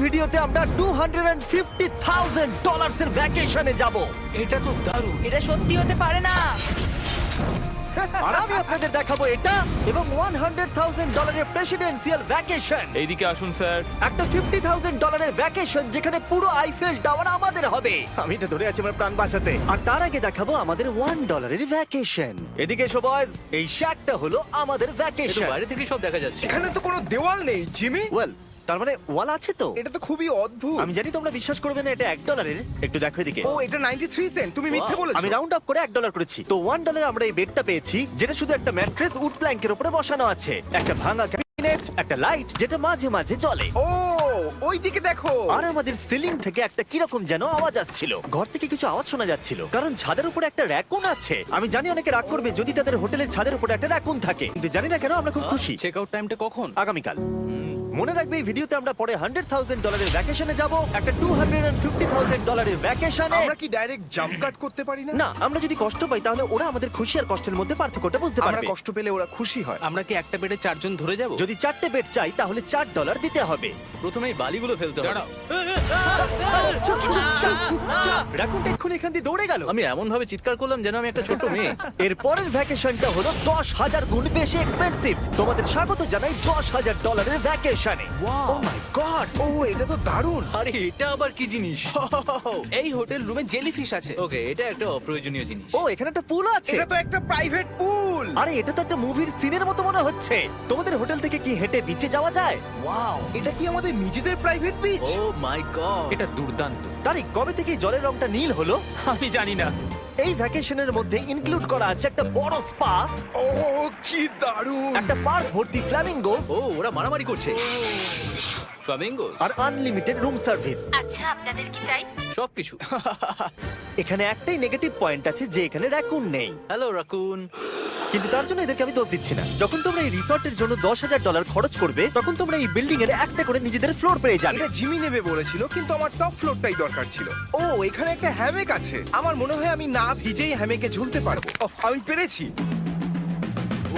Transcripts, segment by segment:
ভিডিওতে আমরা $250,000 এর ভ্যাকেশনে যাব। এটা তো দারুণ। এটা সত্যি হতে পারে না। আর আমি আপনাদের দেখাবো এটা এবং $100,000 এর প্রেসিডেন্সিয়াল ভ্যাকেশন। এইদিকে আসুন স্যার। একটা $50,000 এর ভ্যাকেশন যেখানে পুরো আইফেল টাওয়ার আমাদের হবে। আমি এটা ধরে আছি আমার প্রাণ বাঁচাতে। আর তার আগে দেখাবো আমাদের $1 এর ভ্যাকেশন। এদিকে এসো বয়স, এই শ্যাকটা হলো আমাদের এটা ভ্যাকেশন। বাইরে থেকে সব দেখা যাচ্ছে। এখানে তো কোনো দেওয়াল নেই জিমি। ওয়েল, তার মানে ওয়াল আছে তো? এটা তো খুবই অদ্ভুত। আমি জানি তোমরা বিশ্বাস করবে না, এটা $1। একটু দেখো এদিকে। ও এটা 93 সেন্ট। তুমি মিথ্যে বলেছো। আমি রাউন্ড আপ করে $1 করেছি। তো $1 আমরা এই বেডটা পেয়েছি, যেটা শুধু একটা ম্যাট্রেস উড প্ল্যাঙ্কের উপরে বসানো আছে, একটা ভাঙা ক্যাবিনেট, একটা লাইট যেটা মাঝে মাঝে জ্বলে, ও ওইদিকে দেখো। আর আমাদের সিলিং থেকে একটা কিরকম যেন আওয়াজ আসছিল। ঘর থেকে কিছু আওয়াজ শোনা যাচ্ছিল, কারণ ছাদের উপরে একটা র‍্যাকুন আছে। আমি জানি অনেকে রাগ করবে যদি তাদের হোটেলের ছাদের উপরে একটা র‍্যাকুন থাকে, কিন্তু জানি না কেন আমরা খুব খুশি। চেক আউট টাইমটা কখন? আগামীকাল। মনে রাখবে এই ভিডিওতে আমরা পরে $100,000 এর ভ্যাকেশনে যাব, একটা $250,000 এর ভ্যাকেশনে। আমরা কি ডাইরেক্ট জাম্প কাট করতে পারি না? না, আমরা যদি কষ্ট পাই তাহলে ওরা আমাদের খুশি আর কষ্টের মধ্যে পার্থক্যটা বুঝতে আমরা পারবে। কষ্ট পেলে ওরা খুশি হয়। আমরা কি একটা বেডে চারজন ধরে যাব? যদি 4টে বেড চাই তাহলে $4 দিতে হবে। প্রথমে এই বালিগুলো ফেলতে হবে। রাকুনটা এক্ষুনি এখান দিয়ে দৌড়ে গেল। আমি এমন ভাবে চিৎকার করলাম যেন আমি একটা ছোট মেয়ে। এর পরের ভ্যাকেশনটা হলো 10,000 গুণ বেশি এক্সপেন্সিভ। তোমাদের স্বাগত জানাই $10,000 এর ভ্যাকেশনে। ও মাই গড, ও এটা তো দারুণ। আরে এটা আবার কি জিনিস? এই হোটেল রুমে জেলিফিশ আছে। ওকে, এটা একটা অপ্রয়োজনীয় জিনিস। ও এখানে একটা পুল আছে। এটা তো একটা প্রাইভেট পুল। আরে এটা তো একটা মুভির সিনের মতো মনে হচ্ছে। তোমাদের হোটেল থেকে কি হেঁটে বিচে যাওয়া যায়? ওয়াও, এটা কি আমাদের নিজেদের প্রাইভেট বিচ? ও মাই গড, এটা দুর্দান্ত। তারিক, কবে থেকে এই জলের রংটা নীল হলো? আমি জানি না। এই ভ্যাকেশনের মধ্যে ইনক্লুড করা আছে একটা বড় স্পা, ও কি দারুণ। একটা পার্ক ভর্তি ফ্ল্যামিঙ্গোস ও ওরা মারামারি করছে। ফ্লামিঙ্গো আর আনলিমিটেড রুম সার্ভিস। আচ্ছা, আপনাদের কি চাই? সবকিছু। এখানে একটাই নেগেটিভ পয়েন্ট আছে যে এখানে র‍্যাকুন নেই, হ্যালো রাকুন। কিন্তু তার জন্য এদেরকে আমি দোষ দিচ্ছি না। যখন তোমরা এই রিসর্টের জন্য $10,000 খরচ করবে, তখন তোমরা এই বিল্ডিং এর একটা করে নিজেদের ফ্লোর পেয়ে যাবে। এটা জিমি নেবে বলেছিল, কিন্তু আমার টপ ফ্লোরটাই দরকার ছিল। ও এখানে একটা হ্যামেক আছে। আমার মনে হয় আমি না ভিজেই হ্যামেকে ঝুলতে পারবো। ওহ, আমি পেরেছি।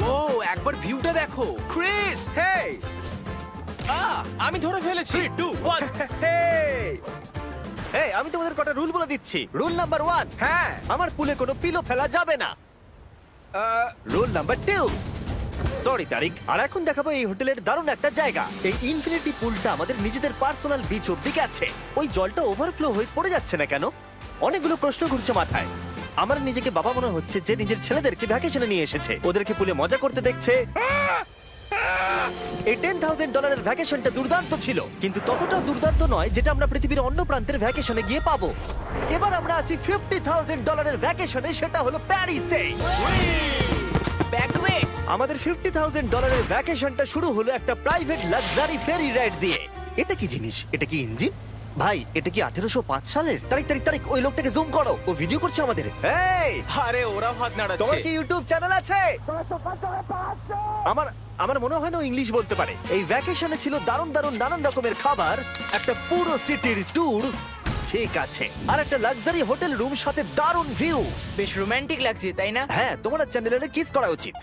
ও একবার ভিউটা দেখো। ক্রিস, হেই আমি ধরে ফেলেছি। 3 2 1 হেই। এই, আমি তোমাদের কটা রুল বলে দিচ্ছি। রুল নাম্বার 1, হ্যাঁ আমার পুলে কোনো পিলো ফেলা যাবে না। রুল নাম্বার 2, সরি তারিক। আর এখন দেখাবো এই হোটেলের দারুণ একটা জায়গা। এই ইনফিনিটি পুলটা আমাদের নিজেদের পার্সোনাল বিচ অব্দি আছে। ওই জলটা ওভারফ্লো হয়ে পড়ে যাচ্ছে না কেন? অনেকগুলো প্রশ্ন ঘুরছে মাথায়। আমার নিজেকে বাবা মনে হচ্ছে যে নিজের ছেলেদেরকে ভ্যাকেশনে নিয়ে এসেছে, ওদেরকে পুলে মজা করতে দেখছে। এই $10,000 এর ভ্যাকেশনটা দুর্দান্ত ছিল, কিন্তু ততটা দুর্দান্ত নয় যেটা আমরা পৃথিবীর অন্য প্রান্তের ভ্যাকেশনে গিয়ে পাবো। এবার আমরা আছি $50,000 এর ভ্যাকেশনে, সেটা হলো প্যারিসে। ব্যাকওয়েটস। আমাদের $50,000 এর ভ্যাকেশনটা শুরু হলো একটা প্রাইভেট লাক্সারি ফেরি রাইড দিয়ে। এটা কি জিনিস? এটা কি ইঞ্জিন? ভাই, এটা কি 1805 সালের? তারিক ওই লোকটাকে জুম করো, ও ভিডিও করছে আমাদের। এই, আরে ওরা ভাত তোমার নাড়াচ্ছে। কি ইউটিউব চ্যানেল আছে? আমার মনে হয় না ও ইংলিশ বলতে পারে। এই ভ্যাকেশনে ছিল দারুণ দারুণ নানান রকমের খাবার, একটা পুরো সিটির ট্যুর, ঠিক আছে, আর একটা লাক্সারি হোটেল রুম সাথে দারুণ ভিউ। বেশ রোমান্টিক লাগছে, তাই না? হ্যাঁ, তোমার চ্যানেলের কিস করা উচিত।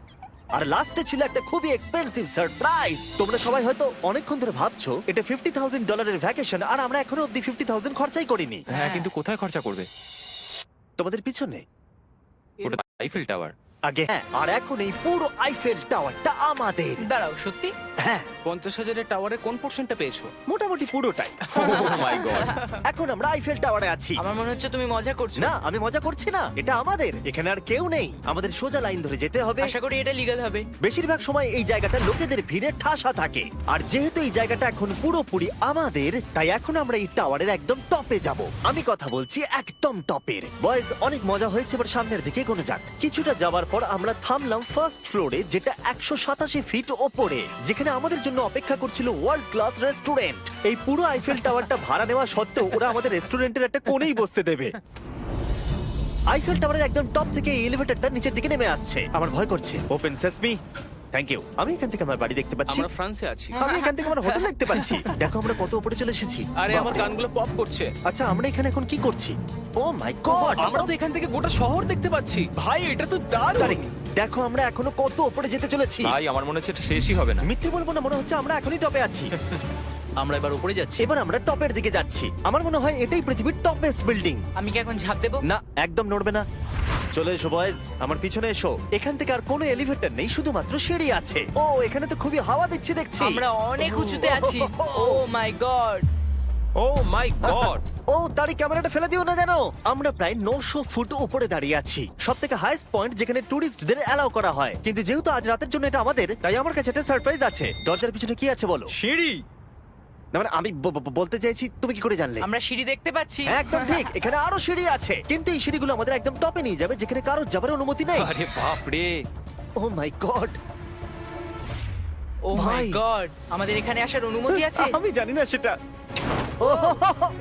আর লাস্টে ছিল একটা খুবই এক্সপেন্সিভ সারপ্রাইজ। তোমরা সবাই হয়তো অনেকক্ষণ ধরে ভাবছো এটা $50,000 এর ভ্যাকেশন, আর আমরা এখনো অব্দি 50,000 খরচাই করিনি। হ্যাঁ, কিন্তু কোথায় খরচা করবে? তোমাদের পিছনে ওটা আইফেল টাওয়ার। আগে, হ্যাঁ, আর এখন এই পুরো আইফেল টাওয়ারটা আমাদের। দাঁড়াও, সত্যি? হ্যাঁ, 50,000 এর টাওয়ারে কোন পোরশনটা পেয়েছো? মোটামুটি পুরোটাই। ও মাই গড। এখন আমরা আইফেল টাওয়ারে আছি। আমার মনে হচ্ছে তুমি মজা করছো। না, আমি মজা করছি না, এটা আমাদের। এখানে আর কেউ নেই, আমাদের সোজা লাইন ধরে যেতে হবে। আশা করি এটা লিগ্যাল হবে। বেশিরভাগ সময় এই জায়গাটা লোকেদের ভিড়ে ঠাসা থাকে, আর যেহেতু এই জায়গাটা এখন পুরোপুরি আমাদের, তাই এখন আমরা এই টাওয়ারের একদম টপে যাব। আমি কথা বলছি একদম টপের। বয়েজ, অনেক মজা হয়েছে, এবার সামনের দিকে এগোনো যাক। কিছুটা যাওয়ার পর আমরা থামলাম ফার্স্ট ফ্লোরে, যেটা 187 ফিট ওপরে, যেখানে আমাদের জন্য অপেক্ষা করছিল ওয়ার্ল্ড ক্লাস রেস্টুরেন্ট। এই পুরো আইফেল টাওয়ারটা ভাড়া নেওয়া সত্ত্বেও ওরা আমাদের রেস্টুরেন্টের একটা কোণেই বসতে দেবে। আইফেল টাওয়ারের একদম টপ থেকে এই এলিভেটরটা নিচের দিকে নেমে আসছে। আমার ভয় করছে। Open sesame. Thank you. আমি এখান থেকে আমার বাড়ি দেখতে পাচ্ছি। আমরা ফ্রান্সে আছি। আমি এখান থেকে আমার হোটেল দেখতে পাচ্ছি। দেখো আমরা কত উপরে চলে এসেছি। আরে আমার বাপরে। কানগুলো পপ করছে। আচ্ছা, আমরা এখানে এখন কি করছি? ও মাই গড, আমরা তো এখান থেকে গোটা শহর দেখতে পাচ্ছি। ভাই এটা তো দারুণ। তারিক, দেখো আমরা এখনো কত উপরে যেতে চলেছি। ভাই, আমার মনে হচ্ছে এটা শেষই হবে না। মিথ্যে বলবো না, মনে হচ্ছে আমরা এখনই টপে আছি। আমরা এবার উপরে যাচ্ছি। এবার আমরা টপের দিকে যাচ্ছি। আমার মনে হয় এটাই পৃথিবীর টপেস্ট বিল্ডিং। আমি কি এখন ঝাঁপ দেবো? না, একদম নড়বে না। চলে এসো বয়েজ, আমার পিছনে এসো। এখান থেকে আর কোনো এলিভেটর নেই, শুধুমাত্র সিঁড়ি আছে। ও, এখানে তো খুবই হাওয়া দিচ্ছে দেখছি। আমরা অনেক উঁচুতে আছি। ও মাই গড! ও মাই গড! ও, তারই ক্যামেরাটা ফেলে দিও না জানো। আমরা প্রায় 900 ফুট উপরে দাঁড়িয়ে আছি, সব থেকে হাইস্ট পয়েন্ট যেখানে টুরিস্টদের অ্যালাউ করা হয়। কিন্তু যেহেতু আজ রাতের জন্য এটা আমাদের, তাই আমার কাছে একটা সারপ্রাইজ আছে। দরজার পিছনে কি আছে বলো? সিঁড়ি। না মানে আমি বলতে চাইছি, তুমি কি করে জানলে? আমরা সিঁড়ি দেখতে পাচ্ছি। হ্যাঁ, একদম ঠিক, এখানে আরো সিঁড়ি আছে। কিন্তু এই সিঁড়িগুলো আমাদের একদম টপে নিয়ে যাবে, যেখানে কারোর যাবার অনুমতি নেই। আরে বাপ রে! ও মাই গড! ও মাই ভাই। গড! আমাদের এখানে আসার অনুমতি আছে? আমি জানি না সেটা। ও,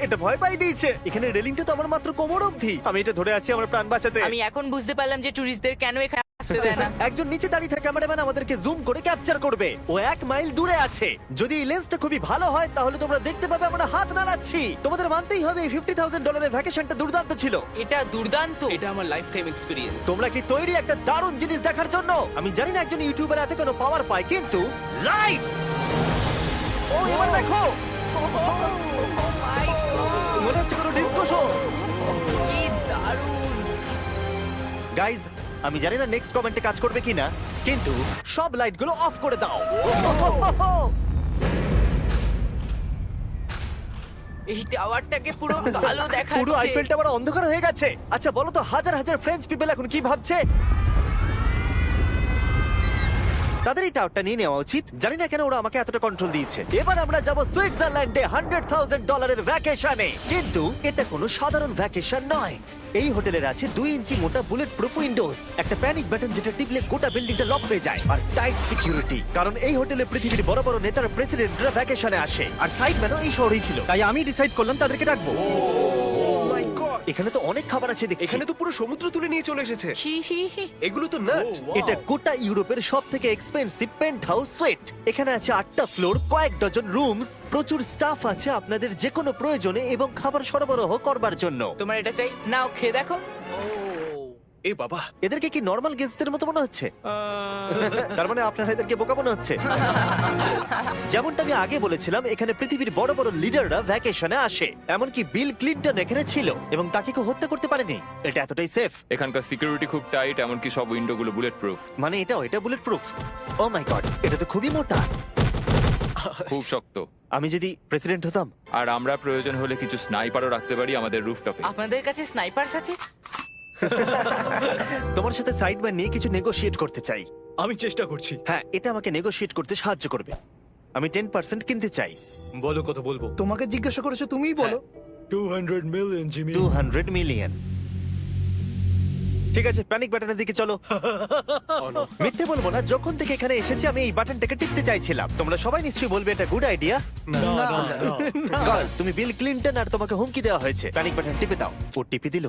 এটা ভয় পাই দিয়েছে। এখানে রেলিংটা তো আমার মাত্র কোমর অবধি। আমি এটা ধরে আছি আমার প্রাণ বাঁচাতে। আমি এখন বুঝতে পারলাম যে টুরিস্টদের কেন এখানে আসতে দেয় না। একজন নিচে দাঁড়িয়ে থাকা ক্যামেরাম্যান আমাদেরকে জুম করে ক্যাপচার করবে। ও 1 মাইল দূরে আছে। যদি এই লেন্সটা খুবই ভালো হয় তাহলে তোমরা দেখতে পাবে আমরা হাত নাড়াচ্ছি। তোমাদের মানতেই হবে এই $50,000 ভ্যাকেশনটা দুর্দান্ত ছিল। এটা দুর্দান্ত। এটা আমার লাইফ টাইম এক্সপিরিয়েন্স। তোমরা কি তৈরি একটা দারুণ জিনিস দেখার জন্য? আমি জানি না একজন ইউটিউবার এত কোনো পাওয়ার পায়, কিন্তু লাইটস! ও, এবার দেখো, মনে হচ্ছে কোনো ডিসকো শো। কি দারুণ! গাইজ, আমি জানি না নেক্সট কমেন্টে কাজ করবে কিনা, কিন্তু সব লাইটগুলো অফ করে দাও। এই টাওয়ারটাকে পুরো কালো দেখাচ্ছে। পুরো আইফেল টাওয়ার অন্ধকার হয়ে গেছে। আচ্ছা বলো তো, হাজার হাজার ফ্রেঞ্চ পিপল এখন কি ভাবছে? তাদের এই টাওয়ারটা নিয়ে নেওয়া উচিত। জানি না কেন ওরা আমাকে এতটা কন্ট্রোল দিয়েছে। এবার আমরা যাব সুইজারল্যান্ডে $100,000 ভ্যাকেশনে। কিন্তু এটা কোনো সাধারণ ভ্যাকেশন নয়। এই হোটেলের আছে 2 ইঞ্চি মোটা বুলেট প্রুফ উইন্ডোজ, একটা প্যানিক বাটন যেটা টিপলে গোটা বিল্ডিংটা লক হয়ে যায়, আর টাইট সিকিউরিটি। কারণ এই হোটেলে পৃথিবীর বড় বড় নেতার প্রেসিডেন্টরা ভ্যাকেশনে আসে। আর সাইডম্যানও এই শহরেই ছিল, তাই আমি ডিসাইড করলাম তাদেরকে ডাকবো। মাই গড, এখানে তো অনেক খাবার আছে দেখছি। এখানে তো পুরো সমুদ্র তুলে নিয়ে চলে এসেছে। হি হি হি। এগুলো তো নাট। এটা গোটা ইউরোপের সব থেকে এক্সপেন্সিভ পেন্ট হাউস সুইট। এখানে আছে 8টা ফ্লোর, কয়েক ডজন রুমস, প্রচুর স্টাফ আছে আপনাদের যে কোনো প্রয়োজনে এবং খাবার সরবরাহ করবার জন্য। তোমার এটা চাই? নাও খেয়ে দেখো। এ বাবা, এদেরকে কি নর্মাল গেস্টদের মতো মনে হচ্ছে? তার মানে আপনারা এদেরকে বোকা মনে হচ্ছে। যেমনটা আমি আগে বলেছিলাম, এখানে পৃথিবীর বড় বড় লিডাররা ভ্যাকেশনে আসে। এমনকি বিল ক্লিনটন এখানে ছিল এবং তাকে কেউ হত্যা করতে পারেনি। এটা এতটাই সেফ। এখানকার সিকিউরিটি খুব টাইট, এমনকি সব উইন্ডো গুলো বুলেট প্রুফ। মানে এটা বুলেট প্রুফ। ও মাই গড, এটা তো খুবই মোটা। খুব শক্ত। আমি যদি প্রেসিডেন্ট হতাম। আর আমরা প্রয়োজন হলে কিছু স্নাইপারও রাখতে পারি আমাদের রুফটপে। আপনাদের কাছে স্নাইপারস আছে? তোমার সাথে সাইডম্যান নিয়ে কিছু নেগোশিয়েট করতে চাই। আমি চেষ্টা করছি। হ্যাঁ, এটা আমাকে নেগোশিয়েট করতে সাহায্য করবে। আমি 10% কিনতে চাই। বলো কত বলবো? তোমাকে জিজ্ঞাসা করেছো, তুমিই বলো। 200 মিলিয়ন জিমি। 200 মিলিয়ন। ঠিক আছে, প্যানিক বাটনের দিকে চলো। মিথ্যে বলবো না, যখন থেকে এখানে এসেছি আমি এই বাটনটাকে টিপতে চাইছিলাম। তোমরা সবাই নিশ্চয়ই বলবে এটা গুড আইডিয়া। গার্ল, তুমি বিল ক্লিনটন আর তোমাকে হুমকি দেওয়া হয়েছে। প্যানিক বাটন টিপে দাও। ও টিপে দিল।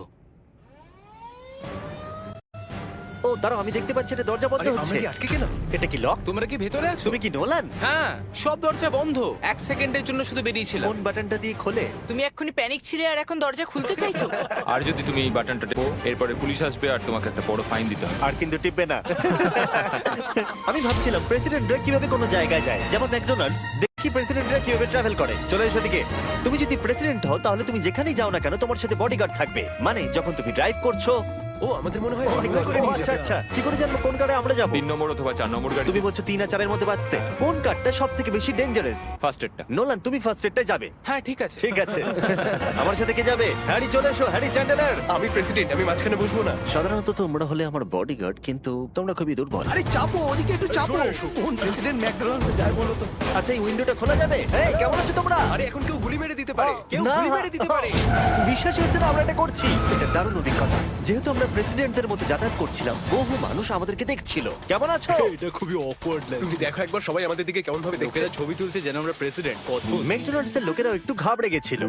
ও দাঁড়াও, আমি দেখতে পাচ্ছি এটা দরজা বন্ধ আরে আমরা হচ্ছে। কি আটকে গেলাম? এটা কি লক? তোমরা কি ভেতরে আছো? তুমি কি নোলান? হ্যাঁ, সব দরজা বন্ধ। 1 সেকেন্ডের জন্য শুধু বেরিয়েছিলাম। কোন বাটনটা দিয়ে খোলে? তুমি এক্ষুনি প্যানিক ছিলে আর এখন দরজা খুলতে চাইছো? আর যদি তুমি এই বাটনটা টেপো, এরপরে পুলিশ আসবে আর তোমাকে একটা বড় ফাইন দিতে হবে। আর কিন্তু টিপবে না। আমি ভাবছিলাম প্রেসিডেন্টরা কিভাবে কোনো জায়গায় যায়, যেমন ম্যাকডোনাল্ডস। দেখি প্রেসিডেন্টরা কিভাবে ট্রাভেল করে। চলে এসো দিকে। তুমি যদি প্রেসিডেন্ট হও তাহলে তুমি যেখানেই যাও না কেন তোমার সাথে বডিগার্ড থাকবে। মানে যখন তুমি ড্রাইভ করছো। ও, আমাদের মনে হয় Oh my God, করে ও নিয়ে আচ্ছা যাবে। আচ্ছা, কি করে জানবো কোন কারে আমরা যাবো? 3 নম্বর অথবা 4 নম্বর গাড়ি। তুমি বলছো 3 আর 4 এর মধ্যে বাঁচতে। কোন কারটা সব থেকে বেশি ডেঞ্জারাস? ফার্স্ট এডটা। নোলান, তুমি ফার্স্ট এডটাই যাবে। হ্যাঁ, ঠিক আছে। ঠিক আছে। আমার সাথে কে যাবে? হ্যারি, চলে এসো। Harry Chandler. আমি প্রেসিডেন্ট, আমি মাঝখানে বসবো না। সাধারণত তোমরা হলে আমার বডিগার্ড, কিন্তু তোমরা খুবই দুর্বল। আরে চাপো, ওদিকে একটু চাপো। কোন প্রেসিডেন্ট ম্যাকডোনাল্ডসে যায় বলো তো? আচ্ছা, এই উইন্ডোটা খোলা যাবে? এই, কেমন আছো তোমরা? আরে এখন কেউ গুলি মেরে দিতে পারে, কেউ না, গুলি মেরে দিতে পারে। বিশ্বাসই হচ্ছে না আমরা এটা করছি। এটা দারুণ অভিজ্ঞতা। যেহেতু আমরা প্রেসিডেন্টদের মতো যাতায়াত করছিলাম, বহু মানুষ আমাদেরকে দেখছিল। কেমন আছো? এটা খুবই অকওয়ার্ড লাগছে। তুমি দেখো একবার সবাই আমাদের দিকে কেমন ভাবে দেখছে। লোকেরা ছবি তুলছে যেন আমরা প্রেসিডেন্ট। অদ্ভুত। ম্যাকডোনাল্ডস এর লোকেরাও একটু ঘাবড়ে গেছিল।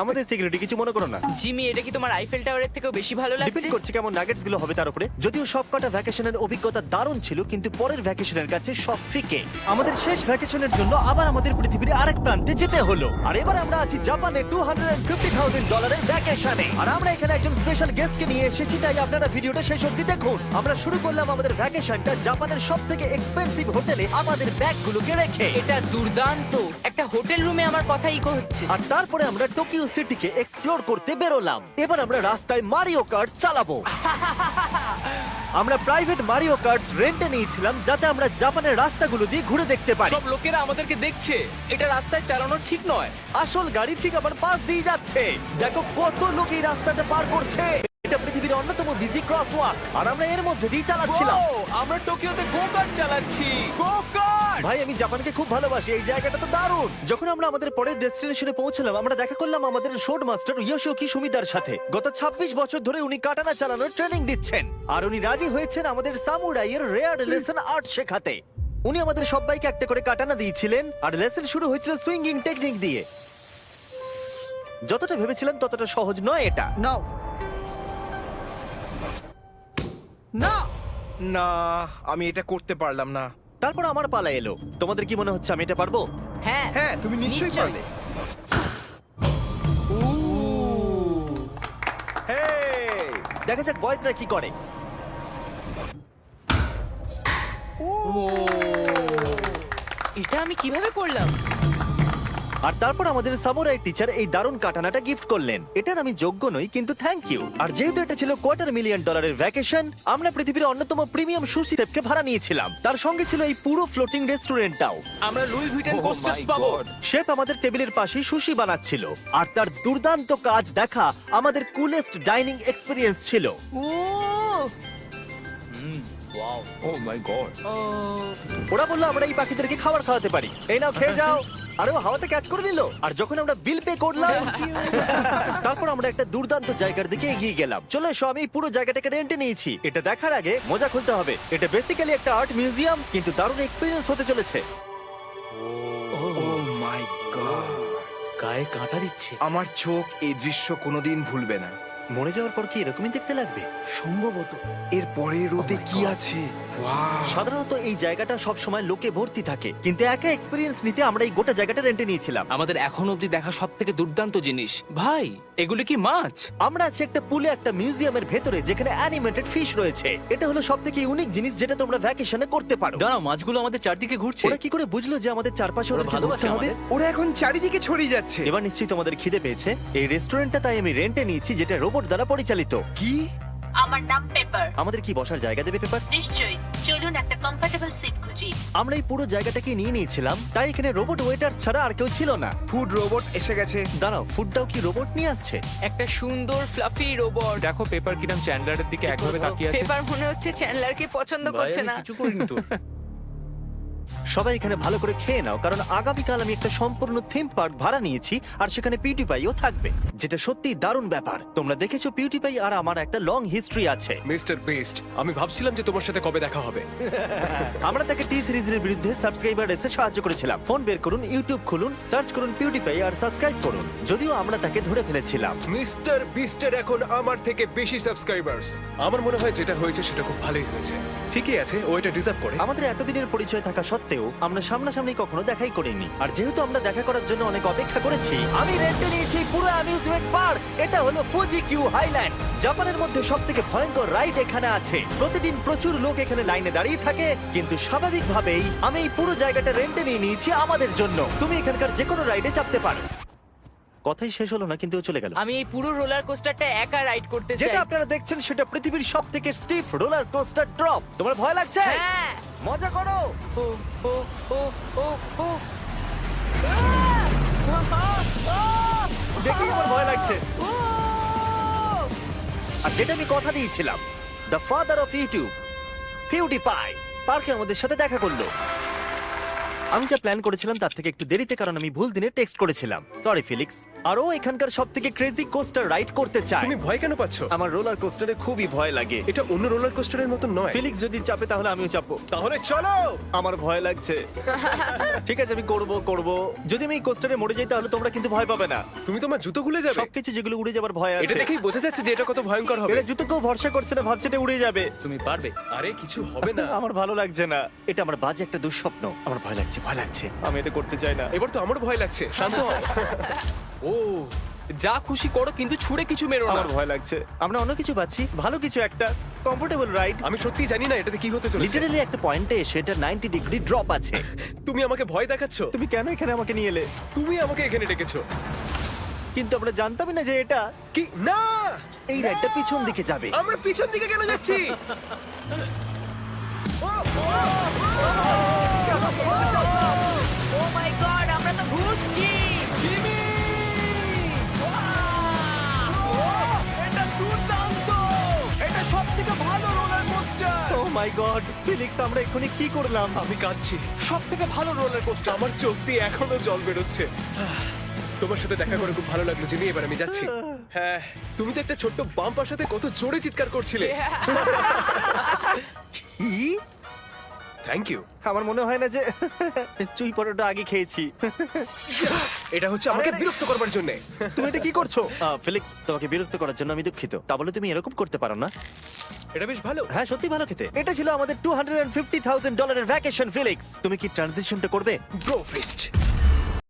আমাদের সিকিউরিটি কিছু মনে করো না। জিমি, এটা কি তোমার আইফেল টাওয়ারের থেকেও বেশি ভালো লাগছে? ডিপেন্ড করছে কেমন নাগেটস গুলো হবে তার উপরে। যদিও সবকটা ভ্যাকেশনের অভিজ্ঞতা দারুণ ছিল, কিন্তু পরের ভ্যাকেশনের কাছে সব ফিকে। আমাদের শেষ ভ্যাকেশনের জন্য আবার আমাদের পৃথিবীর আরেক প্রান্তে যেতে হলো। আর এবার আমরা আছি জাপানে $250,000 ভ্যাকেশনে। আর আমরা এখানে একজন স্পেশাল গেস্টকে নিয়ে এসেছি, তাই আপনারা ভিডিওটা শেষ অবধি দেখুন। আমরা শুরু করলাম আমাদের ভ্যাকেশনটা জাপানের সবথেকে এক্সপেন্সিভ হোটেলে আমাদের ব্যাগগুলোকে রেখে। এটা দুর্দান্ত। একটা হোটেল রুমে আমার কথা ইকো হচ্ছে। আর তারপরে আমরা টোকিও সিটিকে এক্সপ্লোর করতে বেরোলাম। এবার আমরা রাস্তায় মারিও কার্ট চালাবো। আমরা প্রাইভেট মারিও কার্টস রেন্টে নিয়েছিলাম, যাতে আমরা জাপানের রাস্তাগুলো দিয়ে ঘুরে দেখতে পারি। সব লোকেরা আমাদেরকে দেখছে। এটা রাস্তায় চালানো ঠিক নয়। আসল গাড়ি ঠিক আমার পাশ দিয়ে যাচ্ছে। দেখো কত লোক এই রাস্তাটা পার করছে। এটা পৃথিবীর অন্যতম বিজি ক্রসওয়াক, আর আমরা এর মধ্যে দিয়ে চালাচ্ছিলাম। ও, আমরা টোকিওতে গো কার্ট চালাচ্ছি। গো কার্ট! ভাই, আমি জাপানকে খুব ভালোবাসি। এই জায়গাটা তো দারুণ। যখন আমরা আমাদের পরের ডেস্টিনেশনে পৌঁছলাম, আমরা দেখা করলাম আমাদের শোড মাস্টার ইয়োশিওকি সুমিদার সাথে। গত 26 বছর ধরে উনি কাটানা চালানোর ট্রেনিং দিচ্ছেন, আর উনি রাজি হয়েছেন আমাদের সামুরাইয়ের রেয়ার লেসন আর্ট শেখাতে। উনি আমাদের সবাইকে একটা করে কাটানা দিয়েছিলেন, আর লেসন শুরু হয়েছিল সুইঙ্গিং টেকনিক দিয়ে। যতটা ভেবেছিলাম ততটা সহজ নয় এটা। নাও না না, আমি এটা করতে পারলাম না। তারপর আমার পালা এলো। তোমাদের কি মনে হচ্ছে আমি এটা পারবো? হ্যাঁ হ্যাঁ, তুমি নিশ্চয়ই পারবে। হেই! দেখা যাক বয়েজরা কি করে। এটা আমি কিভাবে করলাম? আর তারপর আমাদের সামুরাই টিচার এই দারুণ কাটানাটা গিফট করলেন। এটার আমি যোগ্য নই, কিন্তু থ্যাংক ইউ। আর যেহেতু এটা ছিল $250,000 ভ্যাকেশন, আমরা পৃথিবীর অন্যতম প্রিমিয়াম সুশি শেফকে ভাড়া নিয়েছিলাম। তার সঙ্গে ছিল এই পুরো ফ্লোটিং রেস্টুরেন্টটাও। আমরা লুই ভিটেন Oh কোস্টার্স my পাবো। God! শেফ আমাদের টেবিলের পাশেই সুশি বানাচ্ছিল, আর তার দুর্দান্ত কাজ দেখা আমাদের কুলেস্ট ডাইনিং এক্সপিরিয়েন্স ছিল। ও Oh my God! ও ওরা বললো আমরা এই পাখিদেরকে খাবার খাওয়াতে পারি। এই নাও, খেয়ে যাও। আরে ও হাওয়াতে ক্যাচ করে নিল। আর যখন আমরা বিল পে করলাম, তারপর আমরা একটা দুর্দান্ত জায়গার দিকে এগিয়ে গেলাম। চলে এসো, আমি এই পুরো জায়গাটাকে রেন্টে নিয়েছি। এটা দেখার আগে মজা খুলতে হবে। এটা বেসিক্যালি একটা আর্ট মিউজিয়াম, কিন্তু দারুণ এক্সপিরিয়েন্স হতে চলেছে। ও মাই গড, গায়ে কাঁটা দিচ্ছে। আমার চোখ এই দৃশ্য কোনোদিন ভুলবে না। মরে যাওয়ার পর কি এরকমই দেখতে লাগবে? সম্ভবত। এর পরে রোদে কি আছে? ওয়াও! সাধারণত এই জায়গাটা সব সময় লোকে ভর্তি থাকে, কিন্তু একা এক্সপিরিয়েন্স নিতে আমরা এই গোটা জায়গাটা রেন্টে নিয়েছিলাম। আমাদের এখন অবধি দেখা সব থেকে দুর্দান্ত জিনিস। ভাই, এগুলো কি মাছ? আমরা আছি একটা পুলে, একটা মিউজিয়ামের ভেতরে, যেখানে অ্যানিমেটেড ফিশ রয়েছে। এটা হলো সবথেকে ইউনিক জিনিস যেটা তোমরা ভ্যাকেশনে করতে পারো। দাঁড়াও, মাছগুলো আমাদের চারদিকে ঘুরছে। ওরা কি করে বুঝলো যে আমাদের চারপাশে ওরা ওদেরকে ভালোবাসে ঘুরতে হবে? আমাদের। ওরা এখন চারিদিকে ছড়িয়ে যাচ্ছে। এবার নিশ্চয়ই তোমাদের খিদে পেয়েছে। এই রেস্টুরেন্টটা তাই আমি রেন্টে নিয়েছি, যেটা রোবট দ্বারা পরিচালিত। কি? আমার নাম পেপার। আমাদের কি বসার জায়গা দেবে পেপার? নিশ্চয়ই, চলুন একটা কমফোর্টেবল সিট খুঁজি। আমরা এই পুরো জায়গাটাকে নিয়ে নিয়েছিলাম, তাই এখানে রোবট ওয়েটার ছাড়া আর কেউ ছিল না। ফুড রোবট এসে গেছে। দাঁড়াও, ফুডটাও কি রোবট নিয়ে আসছে? একটা সুন্দর ফ্লাফি রোবট। দেখো পেপার কিরম চ্যান্ডলারের দিকে একভাবে তাকিয়ে আছে। পেপার মনে হচ্ছে চ্যান্ডলারকে পছন্দ ভাই, করছে আমি না। কিছু করিনি তো। সবাই এখানে ভালো করে খেয়ে নাও, কারণ আগামীকাল আমি একটা সম্পূর্ণ থিম পার্ক ভাড়া নিয়েছি, আর সেখানে পিউটিপাইও থাকবে, যেটা সত্যি দারুণ ব্যাপার। তোমরা দেখেছো পিউটিপাই আর আমার একটা লং হিস্ট্রি আছে। মিস্টার বেস্ট, আমি ভাবছিলাম যে তোমার সাথে কবে দেখা হবে। আমরা তাকে টি সিরিজের বিরুদ্ধে সাবস্ক্রাইবার এসে সাহায্য করেছিলাম। ফোন বের করুন, ইউটিউব খুলুন, সার্চ করুন পিউটিপাই আর সাবস্ক্রাইব করুন। যদিও আমরা তাকে ধরে ফেলেছিলাম। মিস্টার বিস্টের এখন আমার থেকে বেশি সাবস্ক্রাইবার্স। আমার মনে হয় যেটা হয়েছে সেটা খুব ভালোই হয়েছে। ঠিকই আছে, ও এটা ডিজার্ভ করে। আমাদের এতদিনের পরিচয় থাকা সত্ত্বেও আমরা সামনাসামনি কখনো দেখাই করিনি, আর যেহেতু আমরা দেখা করার জন্য অনেক অপেক্ষা করেছি, আমি রেন্টে নিয়েছি পুরো অ্যামিউজমেন্ট পার্ক। এটা হলো ফুজি কিউ হাইল্যান্ড। জাপানের মধ্যে সবথেকে ভয়ঙ্কর রাইড এখানে আছে। প্রতিদিন প্রচুর লোক এখানে লাইনে দাঁড়িয়ে থাকে, কিন্তু স্বাভাবিকভাবেই আমি এই পুরো জায়গাটা রেন্টে নিয়ে নিয়েছি আমাদের জন্য। তুমি এখানকার যে কোনো রাইডে চাপতে পারো। কথাই শেষ হলো না, কিন্তু ও চলে গেল। আমি এই পুরো রোলার কোস্টারটা একা রাইড করতে চাই। যেটা আপনারা দেখছেন সেটা পৃথিবীর সবথেকে স্টিফ রোলার কোস্টার ড্রপ। তোমার ভয় লাগছে? হ্যাঁ। মজা করো। ও ও ও ও ও দেখেই আমার ভয় লাগছে। আর যেটা আমি কথা দিয়েছিলাম, দ্য ফাদার অফ ইউটিউব, পিউটিপাই, পার্কে আমাদের সাথে দেখা করলো। আমি যা প্ল্যান করেছিলাম তার থেকে একটু দেরিতে, কারণ আমি ভুল দিনে টেক্সট করেছিলাম। সরি ফিলিক্স। আর ও এখানকার সব থেকে ক্রেজি কোস্টার রাইড করতে চায়। তুমি ভয় কেন পাচ্ছ? আমার রোলার কোস্টারে খুবই ভয় লাগে। এটা অন্য রোলার কোস্টারের মতো নয়। ফিলিক্স যদি চাপে তাহলে আমিও চাপবো। তাহলে চলো। আমার ভয় লাগছে। ঠিক আছে, আমি করব। যদি আমি এই কোস্টারে মরে যাই তাহলে তোমরা কিন্তু ভয় পাবে না। তুমি তোমার জুতো খুলে যাবে। সবকিছু যেগুলো উড়ে যাবার ভয় এটা আছে। দেখেই বোঝা যাচ্ছে যে এটা কত ভয়ঙ্কর হবে। এরা জুতোকেও ভরসা করছে না, ভাবছে এটা উড়ে যাবে। তুমি পারবে। আরে কিছু হবে না। আমার ভালো লাগছে না। এটা আমার বাজে একটা দুঃস্বপ্ন। আমার ভয় লাগছে। আমি এটা করতে চাই না। এবার তো আমার ভয় লাগছে। শান্ত হও। ও, যা খুশি করো কিন্তু ছুঁড়ে কিছু মেরো না। আমার ভয় লাগছে। আমরা অন্য কিছু পাচ্ছি, ভালো কিছু একটা কমফোর্টেবল রাইড। আমি সত্যি জানি না এটাতে কি হতে চলেছে। লিটারালি একটা পয়েন্টে এসে এটা 90 ডিগ্রি ড্রপ আছে। তুমি আমাকে ভয় দেখাচ্ছ। তুমি কেন এখানে আমাকে নিয়ে এলে? তুমি আমাকে এখানে ডেকেছো। কিন্তু আমরা জানতামই না যে এটা কি না, এই রাইডটা পিছন দিকে যাবে। আমরা পিছন দিকে কেন যাচ্ছি? ও মাই গড, আমরা তো ঘুরছি। এটা দুর্দান্ত! এটা সবথেকে ভালো রোলার কোস্টার! ও মাই গড, ফিলিক্স আমরা এক্ষুনি কি করলাম? আমি কাঁদছি। সবথেকে ভালো রোলার কোস্টার! আমার চোখ দিয়ে এখনো জল বেরোচ্ছে। তোমার সাথে দেখা করে খুব ভালো লাগলো জিমি। এবার আমি যাচ্ছি। হ্যাঁ, তুমি তো একটা ছোট্ট বাম্পার সাথে কত জোরে চিৎকার করছিলে। কি? Thank you. আমার মনে হয় না যে চুই পরোটা আগে খেয়েছি। এটা হচ্ছে আমাকে বিরক্ত করবার জন্য। তুমি এটা কি করছো? ফিলিক্স, তোমাকে বিরক্ত করার জন্য আমি দুঃখিত। তা বলে তুমি এরকম করতে পারো না। এটা বেশ ভালো। হ্যাঁ, সত্যি ভালো খেতে। এটা ছিল আমাদের $250,000 ভ্যাকেশন। ফিলিক্স, তুমি কি ট্রানজিশনটা করবে? গো ফিস্ট।